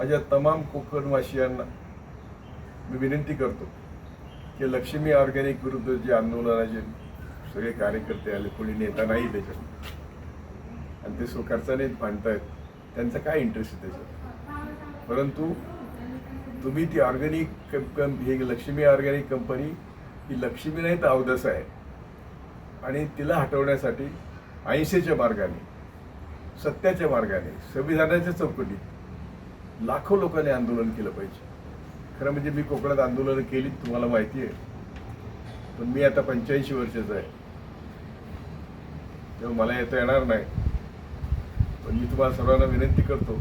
माझ्या तमाम कोकणवासियांना मी विनंती करतो की लक्ष्मी ऑर्गॅनिक विरुद्ध जे आंदोलनाचे सगळे कार्यकर्ते आले, कोणी नेता नाही त्याच्यात, आणि ते स्वखर्चाने भांडतायत, त्यांचा काय इंटरेस्ट आहे त्याच्यात. परंतु तुम्ही ती ऑर्गॅनिक हे लक्ष्मी ऑर्गॅनिक कंपनी ही लक्ष्मी नाही तर अवदसा आहे, आणि तिला हटवण्यासाठी अहिंसेच्या मार्गाने, सत्याच्या मार्गाने, संविधानाच्या चौकटीत लाखो लोकांनी आंदोलन केलं पाहिजे. खरं म्हणजे मी कोकणात आंदोलनं केली तुम्हाला माहिती आहे, पण मी आता 85 वर्षाचा आहे, तेव्हा मला येता येणार नाही. पण मी तुम्हाला सर्वांना विनंती करतो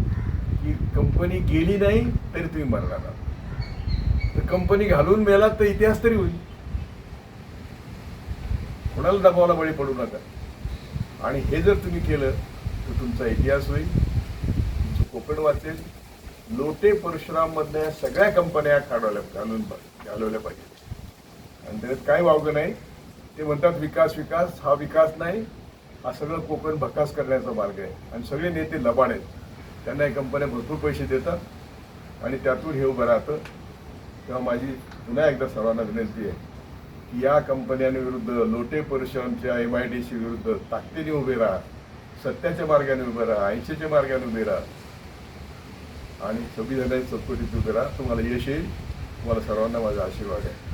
की कंपनी गेली नाही तरी तुम्ही मरणार आहात. तर कंपनी घालून मेलात तर इतिहास तरी होईल. कोणाला दबावाला बळी पडू नका, आणि हे जर तुम्ही केलं तर तुमचा इतिहास होईल, तुमचं कोकण वाचेल. लोटे परशुराम मधल्या सगळ्या कंपन्या घालवल्या पाहिजेत, आणि त्यात काय वावगं नाही. ते म्हणतात विकास विकास, हा विकास नाही, हा सगळं कोकण भकास करण्याचा मार्ग आहे. आणि सगळे नेते लबाड आहेत, त्यांना या कंपन्या भरपूर पैसे देतात आणि त्यातून हे उभं राहतं. तेव्हा माझी पुन्हा एकदा सर्वांना विनंती आहे की या कंपन्यांविरुद्ध, लोटे परशुरामच्या MIDC विरुद्ध ताकदीने उभे राहा, सत्याच्या मार्गाने उभे राहा, अहिंसेच्या मार्गाने उभे राहा, आणि संविधानाच्या चौकटीत उभे राहा. तुम्हाला यश येईल. तुम्हाला सर्वांना माझा आशीर्वाद आहे.